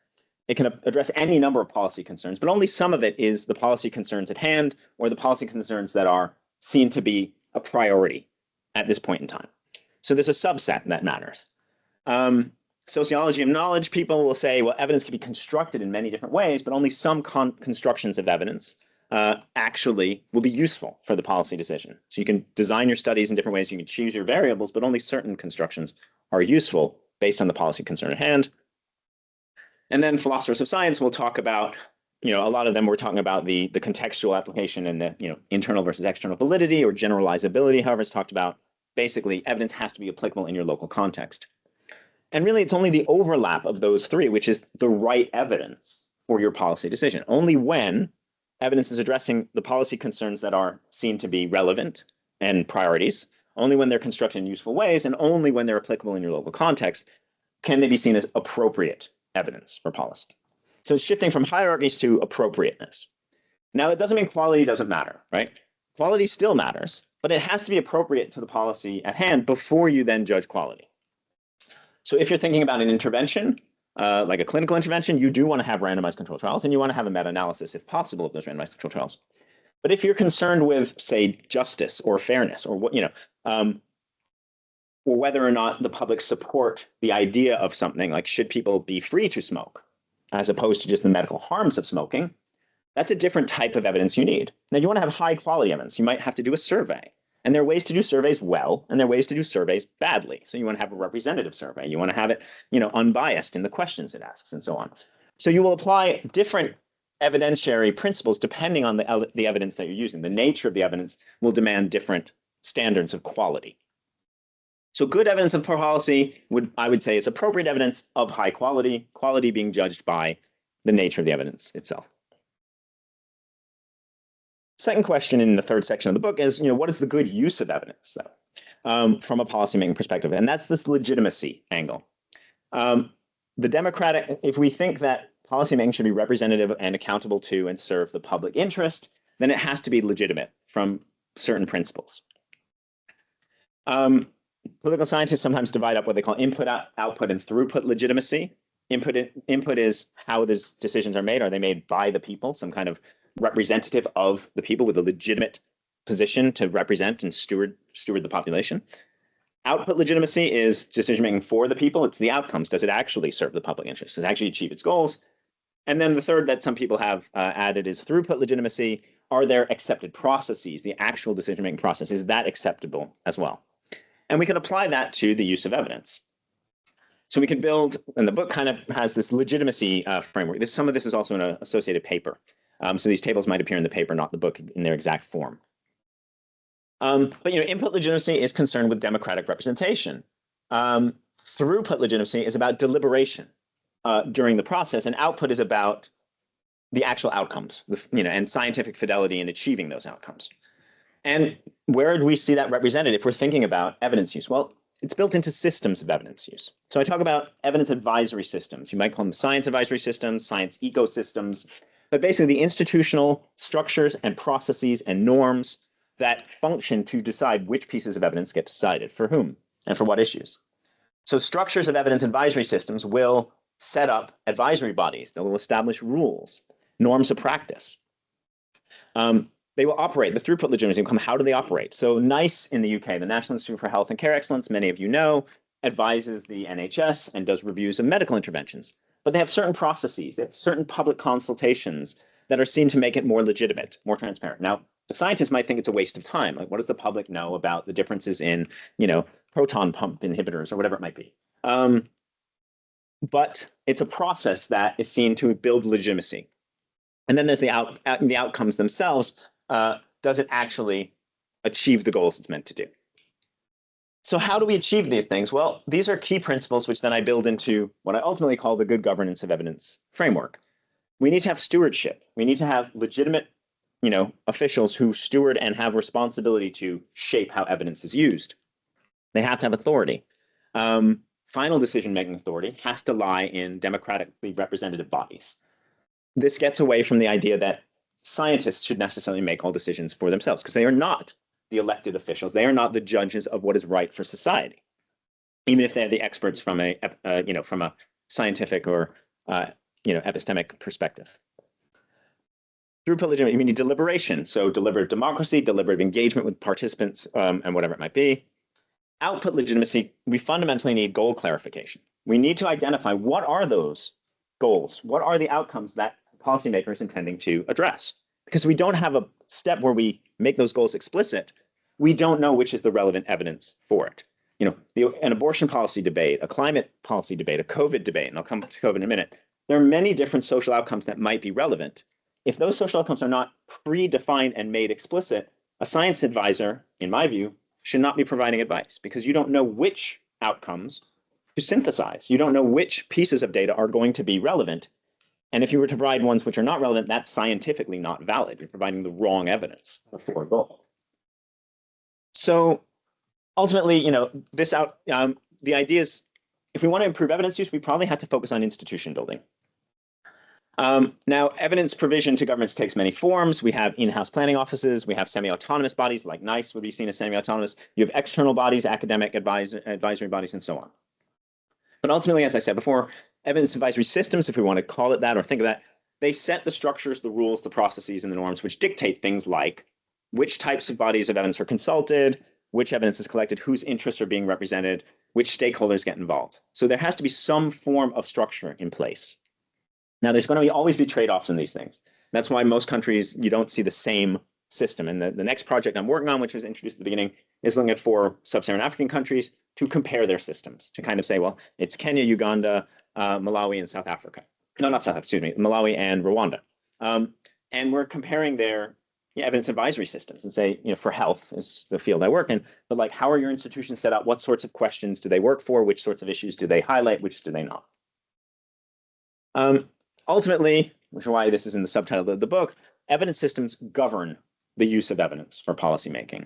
It can address any number of policy concerns, but only some of it is the policy concerns at hand or the policy concerns that are seen to be a priority at this point in time. So there's a subset that matters. Sociology of knowledge people will say, well, evidence can be constructed in many different ways, but only some constructions of evidence actually will be useful for the policy decision. So you can design your studies in different ways, you can choose your variables, but only certain constructions are useful based on the policy concern at hand. And then philosophers of science will talk about, a lot of them were talking about the contextual application and the, internal versus external validity or generalizability, however it's talked about. Basically, evidence has to be applicable in your local context. And really, it's only the overlap of those three, which is the right evidence for your policy decision. Only when evidence is addressing the policy concerns that are seen to be relevant and priorities, only when they're constructed in useful ways, and only when they're applicable in your local context, can they be seen as appropriate evidence for policy. So it's shifting from hierarchies to appropriateness. Now, it doesn't mean quality doesn't matter, right? Quality still matters, but it has to be appropriate to the policy at hand before you then judge quality. So if you're thinking about an intervention, like a clinical intervention, you do want to have randomized controlled trials, and you want to have a meta-analysis, if possible, of those randomized controlled trials. But if you're concerned with, say, justice or fairness, or what, or whether or not the public support the idea of something, like should people be free to smoke, as opposed to just the medical harms of smoking, that's a different type of evidence you need. Now, you want to have high quality evidence. You might have to do a survey. And there are ways to do surveys well, and there are ways to do surveys badly. So you want to have a representative survey. You want to have it, unbiased in the questions it asks and so on. So you will apply different evidentiary principles depending on the evidence that you're using. The nature of the evidence will demand different standards of quality. So good evidence of policy I would say is appropriate evidence of high quality, quality being judged by the nature of the evidence itself. Second question in the third section of the book is, what is the good use of evidence, though, from a policymaking perspective? And that's this legitimacy angle. If we think that policymaking should be representative and accountable to and serve the public interest, then it has to be legitimate from certain principles. Political scientists sometimes divide up what they call input, output, and throughput legitimacy. Input is how these decisions are made. Are they made by the people, some kind of representative of the people with a legitimate position to represent and steward the population? Output legitimacy is decision making for the people. It's the outcomes. Does it actually serve the public interest? Does it actually achieve its goals? And then the third that some people have added is throughput legitimacy. Are there accepted processes? The actual decision making process, is that acceptable as well? And we can apply that to the use of evidence. So we can build, and the book kind of has this legitimacy framework. Some of this is also in an associated paper. So these tables might appear in the paper, not the book in their exact form. But input legitimacy is concerned with democratic representation. Throughput legitimacy is about deliberation during the process, and output is about the actual outcomes, and scientific fidelity in achieving those outcomes. And where do we see that represented if we're thinking about evidence use? Well, it's built into systems of evidence use. So I talk about evidence advisory systems. You might call them science advisory systems, science ecosystems, but basically the institutional structures and processes and norms that function to decide which pieces of evidence get decided for whom and for what issues. So structures of evidence advisory systems will set up advisory bodies that will establish rules, norms of practice. They will operate. The throughput legitimacy will come. How do they operate? So NICE in the UK, the National Institute for Health and Care Excellence, many of you know, advises the NHS and does reviews of medical interventions. But they have certain processes, they have certain public consultations that are seen to make it more legitimate, more transparent. Now, the scientists might think it's a waste of time. Like, what does the public know about the differences in, proton pump inhibitors or whatever it might be? But it's a process that is seen to build legitimacy. And then there's the outcomes themselves. Does it actually achieve the goals it's meant to do? So how do we achieve these things? Well, these are key principles which then I build into what I ultimately call the good governance of evidence framework. We need to have stewardship. We need to have legitimate, officials who steward and have responsibility to shape how evidence is used. They have to have authority. Final decision-making authority has to lie in democratically representative bodies. This gets away from the idea that scientists should necessarily make all decisions for themselves, because they are not the elected officials. They are not the judges of what is right for society, even if they're the experts from a scientific or epistemic perspective. Throughput legitimacy, we need deliberation. So deliberative democracy, deliberative engagement with participants, and whatever it might be. output legitimacy, we fundamentally need goal clarification. We need to identify what are those goals? What are the outcomes that policymakers is intending to address? Because we don't have a step where we make those goals explicit, we don't know which is the relevant evidence for it. An abortion policy debate, a climate policy debate, a COVID debate, and I'll come to COVID in a minute. There are many different social outcomes that might be relevant. If those social outcomes are not predefined and made explicit, a science advisor, in my view, should not be providing advice because you don't know which outcomes to synthesize. You don't know which pieces of data are going to be relevant. And if you were to provide ones which are not relevant, that's scientifically not valid. You're providing the wrong evidence for a goal. So ultimately, the idea is, if we want to improve evidence use, we probably have to focus on institution building. Now, evidence provision to governments takes many forms. We have in-house planning offices. We have semi-autonomous bodies like NICE would be seen as semi-autonomous. You have external bodies, academic advisory bodies, and so on. But ultimately, as I said before, evidence advisory systems, if we want to call it that or think of that, they set the structures, the rules, the processes, and the norms which dictate things like which types of bodies of evidence are consulted, which evidence is collected, whose interests are being represented, which stakeholders get involved. So there has to be some form of structure in place. Now, there's going to always be trade-offs in these things. That's why most countries, you don't see the same system. And the next project I'm working on, which was introduced at the beginning, is looking at 4 sub-Saharan African countries to compare their systems, to kind of say, well, it's Kenya, Uganda, Malawi, and South Africa. No, not South Africa, excuse me, Malawi and Rwanda. And we're comparing their evidence advisory systems and say, for health is the field I work in, but like, how are your institutions set up? What sorts of questions do they work for? Which sorts of issues do they highlight? Which do they not? Ultimately, which is why this is in the subtitle of the book, evidence systems govern the use of evidence for policymaking.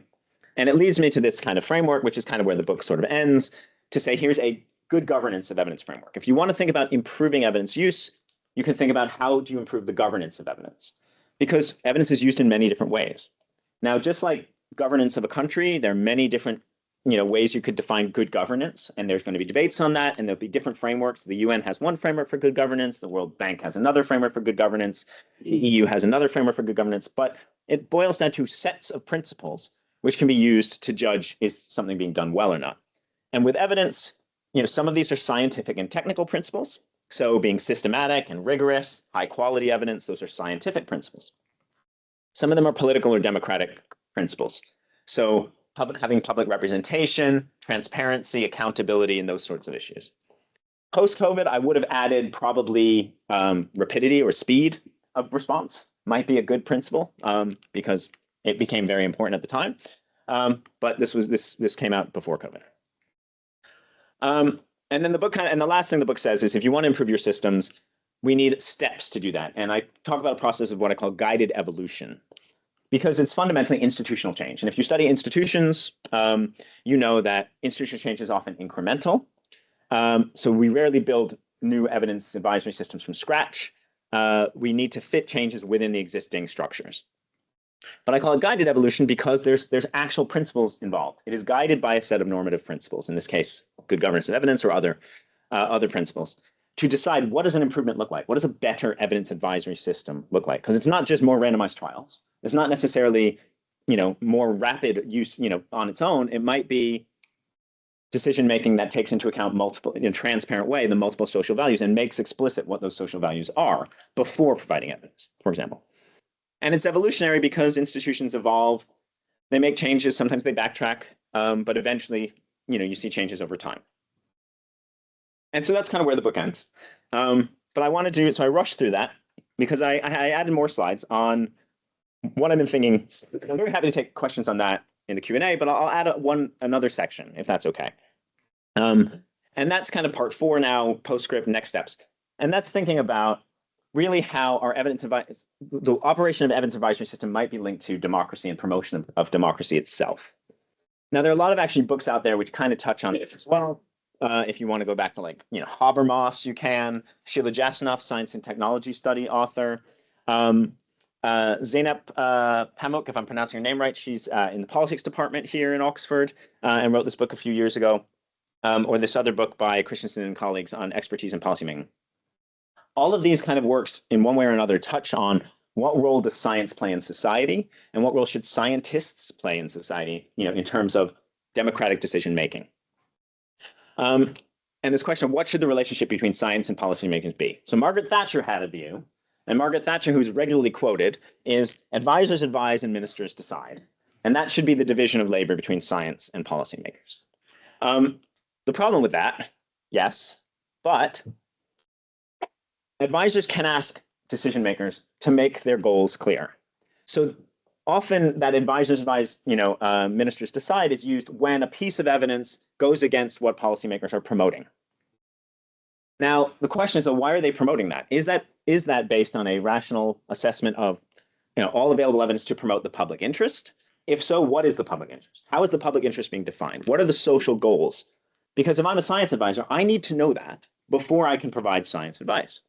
And it leads me to this kind of framework, which is kind of where the book sort of ends, to say, here's a good governance of evidence framework. If you want to think about improving evidence use, you can think about how do you improve the governance of evidence? Because evidence is used in many different ways. Now, just like governance of a country, there are many different ways you could define good governance, and there's going to be debates on that, and there'll be different frameworks. The UN has one framework for good governance, the World Bank has another framework for good governance, the EU has another framework for good governance, but it boils down to sets of principles which can be used to judge is something being done well or not. And with evidence, some of these are scientific and technical principles. So being systematic and rigorous, high quality evidence, those are scientific principles. Some of them are political or democratic principles. So having public representation, transparency, accountability, and those sorts of issues. Post-COVID, I would have added probably rapidity or speed of response might be a good principle because it became very important at the time. But this came out before COVID. And then the book and the last thing the book says is if you want to improve your systems, we need steps to do that. And I talk about a process of what I call guided evolution, because it's fundamentally institutional change. And if you study institutions, you know that institutional change is often incremental. So we rarely build new evidence advisory systems from scratch. We need to fit changes within the existing structures. But I call it guided evolution because there's actual principles involved. It is guided by a set of normative principles, in this case, good governance of evidence or other principles, to decide what does an improvement look like? What does a better evidence advisory system look like? Because it's not just more randomized trials. It's not necessarily, more rapid use, on its own. It might be decision-making that takes into account multiple, in a transparent way, the multiple social values and makes explicit what those social values are before providing evidence, for example. And it's evolutionary because institutions evolve, they make changes, sometimes they backtrack, but eventually, you see changes over time. And so that's kind of where the book ends. But I wanted to, so I rushed through that because I added more slides on what I've been thinking. I'm very happy to take questions on that in the Q&A, but I'll add another section if that's okay. And that's kind of part 4 now, postscript, next steps. And that's thinking about really how our the operation of evidence advisory system might be linked to democracy and promotion of democracy itself. Now, there are a lot of actually books out there which kind of touch on it as well. If you want to go back to Habermas, you can. Sheila Jasanoff, science and technology study author. Zeynep Pamuk, if I'm pronouncing her name right, she's in the politics department here in Oxford and wrote this book a few years ago. Or this other book by Christensen and colleagues on expertise in policymaking. All of these kind of works in one way or another touch on what role does science play in society and what role should scientists play in society, in terms of democratic decision making. And this question of what should the relationship between science and policymakers be? So Margaret Thatcher had a view, and Margaret Thatcher, who's regularly quoted, is advisors advise and ministers decide. And that should be the division of labor between science and policymakers. The problem with that, yes, but advisors can ask decision makers to make their goals clear. So often that advisors advise, ministers decide is used when a piece of evidence goes against what policymakers are promoting. Now, the question is, why are they promoting that? Is that based on a rational assessment of all available evidence to promote the public interest? If so, what is the public interest? How is the public interest being defined? What are the social goals? Because if I'm a science advisor, I need to know that before I can provide science advice.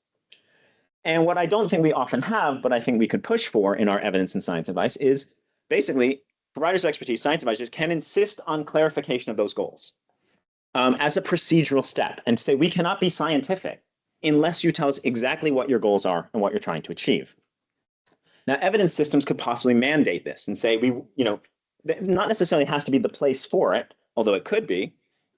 And what I don't think we often have, but I think we could push for in our evidence and science advice is basically providers of expertise, science advisors can insist on clarification of those goals as a procedural step and say we cannot be scientific unless you tell us exactly what your goals are and what you're trying to achieve. Now, evidence systems could possibly mandate this and say not necessarily has to be the place for it, although it could be,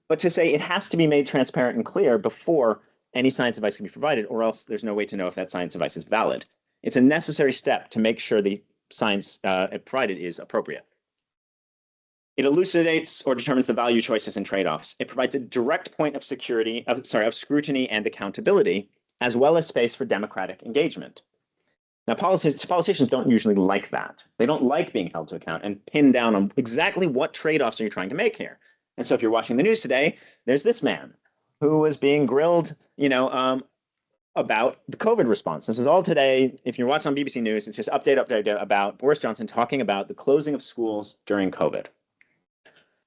but to say it has to be made transparent and clear before any science advice can be provided, or else there's no way to know if that science advice is valid. It's a necessary step to make sure the science provided is appropriate. It elucidates or determines the value choices and trade-offs. It provides a direct point of scrutiny and accountability, as well as space for democratic engagement. Now, politicians don't usually like that. They don't like being held to account and pinned down on exactly what trade-offs are you trying to make here. And so if you're watching the news today, there's this man who was being grilled, about the COVID response. This is all today. If you're watching on BBC News, it's just update about Boris Johnson talking about the closing of schools during COVID.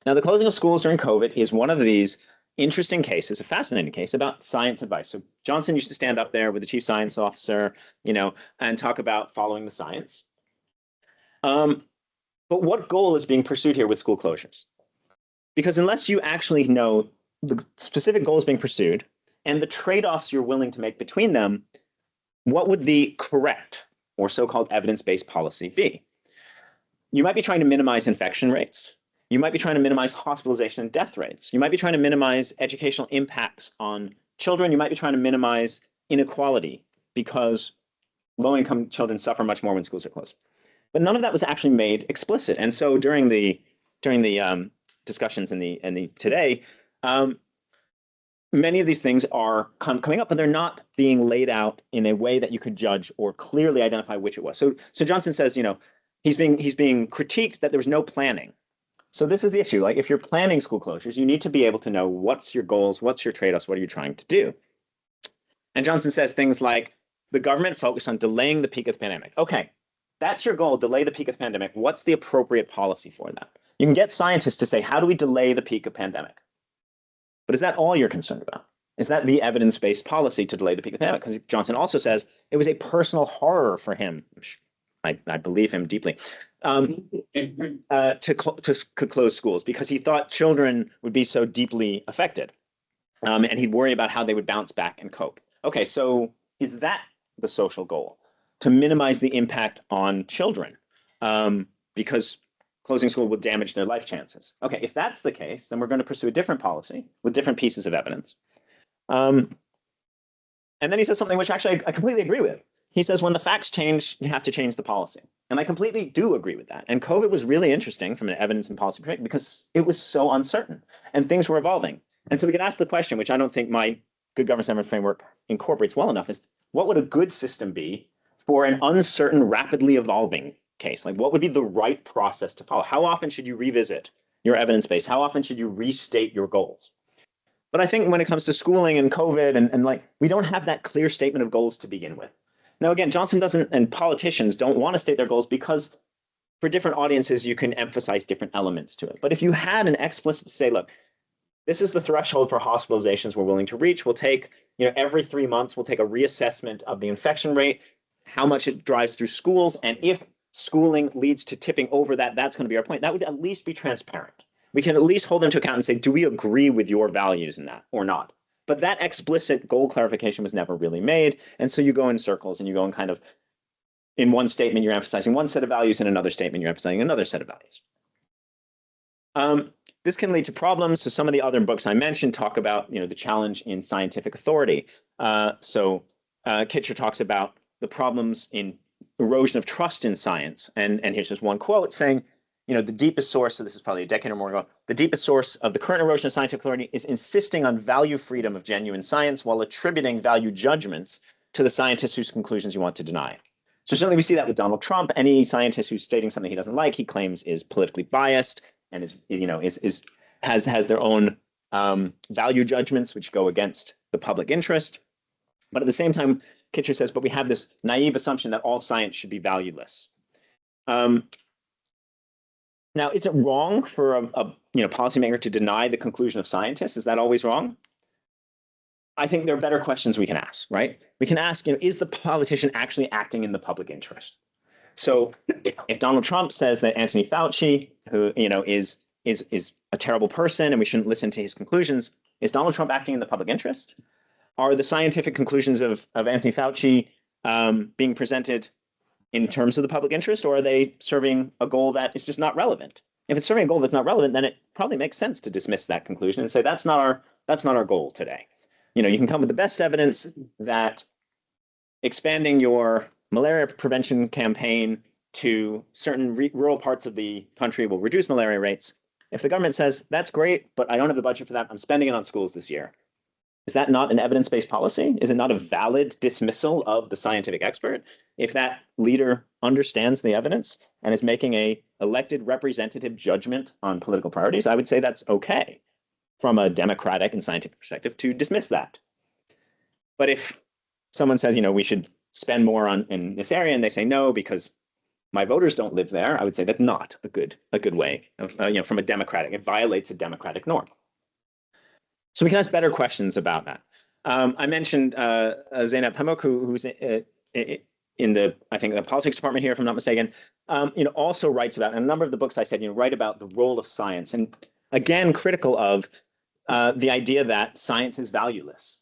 Now, the closing of schools during COVID is one of these interesting cases, a fascinating case about science advice. So Johnson used to stand up there with the chief science officer, and talk about following the science. But what goal is being pursued here with school closures? Because unless you actually know the specific goals being pursued and the trade-offs you're willing to make between them, what would the correct or so-called evidence-based policy be? You might be trying to minimize infection rates. You might be trying to minimize hospitalization and death rates. You might be trying to minimize educational impacts on children. You might be trying to minimize inequality because low-income children suffer much more when schools are closed. But none of that was actually made explicit. And so during the discussions in the today, many of these things are coming up, but they're not being laid out in a way that you could judge or clearly identify which it was. So Johnson says, he's being critiqued that there was no planning. So this is the issue. Like if you're planning school closures, you need to be able to know what's your goals, what's your trade-offs, what are you trying to do? And Johnson says things like the government focused on delaying the peak of the pandemic. Okay, that's your goal, delay the peak of the pandemic. What's the appropriate policy for that? You can get scientists to say, how do we delay the peak of pandemic? But is that all you're concerned about? Is that the evidence-based policy to delay the peak of the pandemic? Because Johnson also says it was a personal horror for him, which I believe him deeply, to close schools because he thought children would be so deeply affected. And he'd worry about how they would bounce back and cope. Okay, so is that the social goal? To minimize the impact on children because closing school will damage their life chances. Okay, if that's the case, then we're going to pursue a different policy with different pieces of evidence. And then he says something which actually I completely agree with. He says, when the facts change, you have to change the policy. And I completely do agree with that. And COVID was really interesting from an evidence and policy perspective because it was so uncertain and things were evolving. And so we can ask the question, which I don't think my good governance evidence framework incorporates well enough, is what would a good system be for an uncertain, rapidly evolving case? Like what would be the right process to follow? How often should you revisit your evidence base? How often should you restate your goals? But I think when it comes to schooling and COVID and like, we don't have that clear statement of goals to begin with. Now, again, Johnson doesn't, and politicians don't want to state their goals because for different audiences, you can emphasize different elements to it. But if you had an explicit say, look, this is the threshold for hospitalizations we're willing to reach. We'll take, every 3 months, we'll take a reassessment of the infection rate, how much it drives through schools. And if schooling leads to tipping over that, that's going to be our point. That would at least be transparent. We can at least hold them to account and say, do we agree with your values in that or not? But that explicit goal clarification was never really made. And so you go in circles and you go in kind of, in one statement, you're emphasizing one set of values, in another statement, you're emphasizing another set of values. this can lead to problems. So some of the other books I mentioned talk about, the challenge in scientific authority. Kitcher talks about the problems in erosion of trust in science. And here's just one quote saying, the deepest source, so this is probably a decade or more ago, the deepest source of the current erosion of scientific authority is insisting on value freedom of genuine science while attributing value judgments to the scientists whose conclusions you want to deny. So certainly we see that with Donald Trump. Any scientist who's stating something he doesn't like, he claims is politically biased and has their own value judgments which go against the public interest. But at the same time, Kitcher says, but we have this naive assumption that all science should be valueless. Now, is it wrong for a policymaker to deny the conclusion of scientists? Is that always wrong? I think there are better questions we can ask, right? We can ask, is the politician actually acting in the public interest? So if Donald Trump says that Anthony Fauci, who is a terrible person and we shouldn't listen to his conclusions, is Donald Trump acting in the public interest? Are the scientific conclusions of Anthony Fauci being presented in terms of the public interest, or are they serving a goal that is just not relevant? If it's serving a goal that's not relevant, then it probably makes sense to dismiss that conclusion and say that's not our goal today. You can come with the best evidence that expanding your malaria prevention campaign to certain rural parts of the country will reduce malaria rates. If the government says that's great, but I don't have the budget for that, I'm spending it on schools this year. Is that not an evidence-based policy? Is it not a valid dismissal of the scientific expert? If that leader understands the evidence and is making a elected representative judgment on political priorities, I would say that's okay from a democratic and scientific perspective to dismiss that. But if someone says, we should spend more in this area, and they say no because my voters don't live there, I would say that's not a good way of, from a democratic. It violates a democratic norm. So we can ask better questions about that. I mentioned Zeynep Pamuk, who's in the politics department here, if I'm not mistaken, also writes about, and a number of the books I said, write about the role of science, and again, critical of the idea that science is valueless.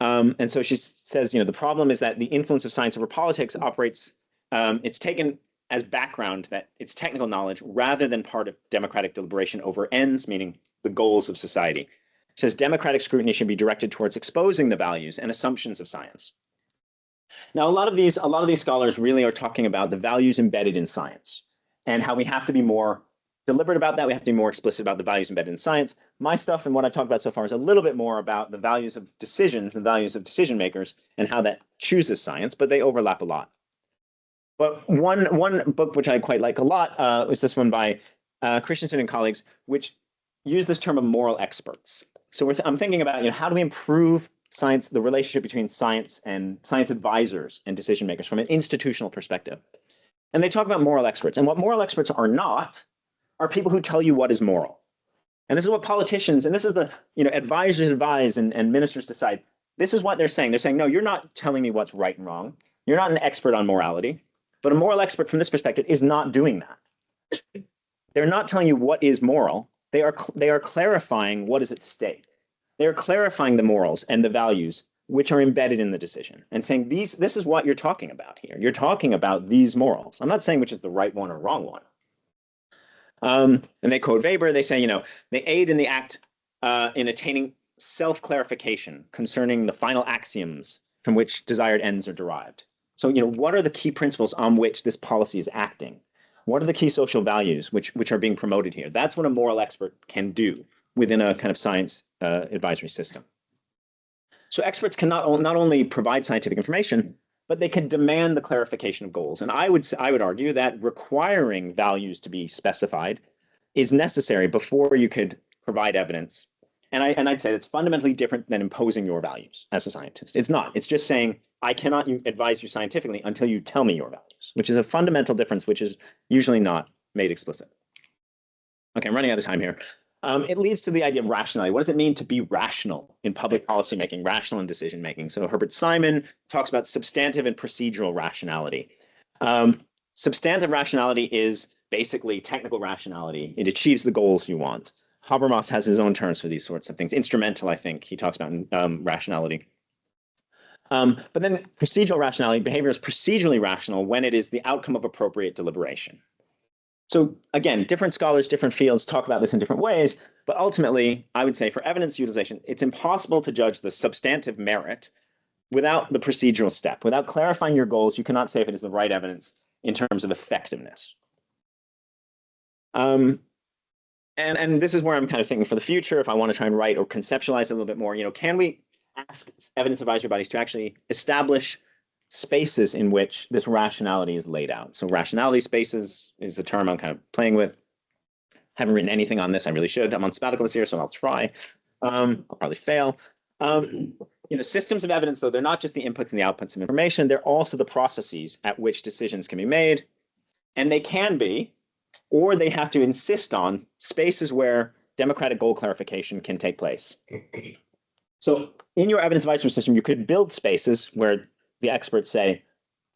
And so she says, the problem is that the influence of science over politics operates, it's taken as background that it's technical knowledge rather than part of democratic deliberation over ends, meaning the goals of society. It says democratic scrutiny should be directed towards exposing the values and assumptions of science. Now, a lot of these scholars really are talking about the values embedded in science and how we have to be more deliberate about that. We have to be more explicit about the values embedded in science. My stuff and what I've talked about so far is a little bit more about the values of decisions and values of decision makers and how that chooses science, but they overlap a lot. But one book which I quite like a lot is this one by Christensen and colleagues, which use this term of moral experts. So I'm thinking about, how do we improve science, the relationship between science and science advisors and decision makers from an institutional perspective. And they talk about moral experts. And what moral experts are not are people who tell you what is moral. And this is what politicians, and this is the, advisors advise and ministers decide. This is what they're saying. They're saying, no, you're not telling me what's right and wrong. You're not an expert on morality. But a moral expert from this perspective is not doing that. They're not telling you what is moral. They are clarifying what is at stake. They are clarifying the morals and the values which are embedded in the decision and saying this is what you're talking about here. You're talking about these morals. I'm not saying which is the right one or wrong one. And they quote Weber. They say, they aid in the act in attaining self-clarification concerning the final axioms from which desired ends are derived. So, what are the key principles on which this policy is acting? What are the key social values which are being promoted here? That's what a moral expert can do within a kind of science advisory system. So experts can not only provide scientific information, but they can demand the clarification of goals. And I would argue that requiring values to be specified is necessary before you could provide evidence. And I'd say it's fundamentally different than imposing your values as a scientist. It's not. It's just saying, I cannot advise you scientifically until you tell me your values, which is a fundamental difference, which is usually not made explicit. Okay, I'm running out of time here. It leads to the idea of rationality. What does it mean to be rational in public policy making, rational in decision making? So Herbert Simon talks about substantive and procedural rationality. Substantive rationality is basically technical rationality. It achieves the goals you want. Habermas has his own terms for these sorts of things. Instrumental, I think, he talks about in rationality. But then procedural rationality, behavior is procedurally rational when it is the outcome of appropriate deliberation. So again, different scholars, different fields talk about this in different ways, but ultimately, I would say for evidence utilization, it's impossible to judge the substantive merit without the procedural step. Without clarifying your goals, you cannot say if it is the right evidence in terms of effectiveness. And this is where I'm kind of thinking for the future, if I want to try and write or conceptualize a little bit more, can we ask evidence advisory bodies to actually establish spaces in which this rationality is laid out? So rationality spaces is a term I'm kind of playing with. Haven't written anything on this. I really should. I'm on sabbatical this year, so I'll try. I'll probably fail. Systems of evidence, though, they're not just the inputs and the outputs of information. They're also the processes at which decisions can be made. And they can be, or they have to insist on, spaces where democratic goal clarification can take place. So in your evidence advisory system, you could build spaces where the experts say,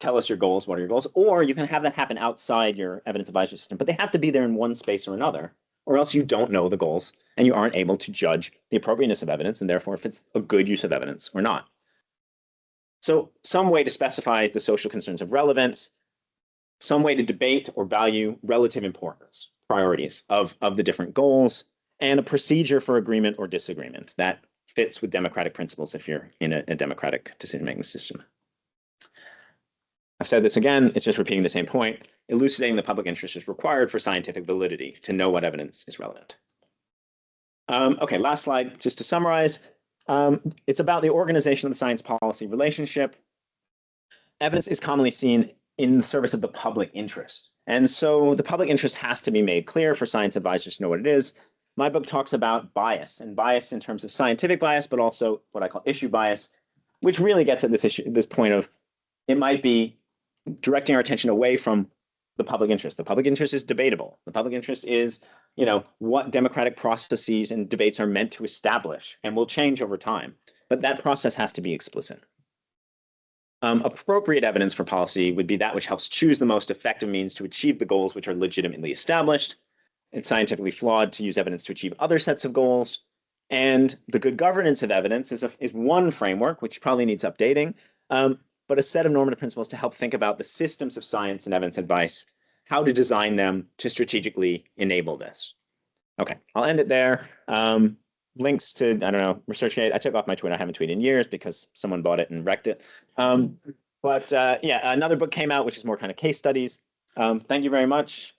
tell us your goals, what are your goals? Or you can have that happen outside your evidence advisory system, but they have to be there in one space or another, or else you don't know the goals and you aren't able to judge the appropriateness of evidence and therefore if it's a good use of evidence or not. So some way to specify the social concerns of relevance, some way to debate or value relative importance, priorities of the different goals, and a procedure for agreement or disagreement that fits with democratic principles if you're in a democratic decision-making system. I've said this again, it's just repeating the same point. Elucidating the public interest is required for scientific validity to know what evidence is relevant. Okay, last slide, just to summarize. It's about the organization of the science policy relationship. Evidence is commonly seen in the service of the public interest. And so the public interest has to be made clear for science advisors to know what it is. My book talks about bias, and bias in terms of scientific bias, but also what I call issue bias, which really gets at this point of it might be directing our attention away from the public interest. The public interest is debatable. The public interest is, what democratic processes and debates are meant to establish and will change over time. But that process has to be explicit. Appropriate evidence for policy would be that which helps choose the most effective means to achieve the goals which are legitimately established. It's scientifically flawed to use evidence to achieve other sets of goals. And the good governance of evidence is one framework, which probably needs updating, but a set of normative principles to help think about the systems of science and evidence advice, how to design them to strategically enable this. Okay, I'll end it there. Links to, I don't know, ResearchGate. I took off my Twitter. I haven't tweeted in years because someone bought it and wrecked it. Yeah, another book came out, which is more kind of case studies. Thank you very much.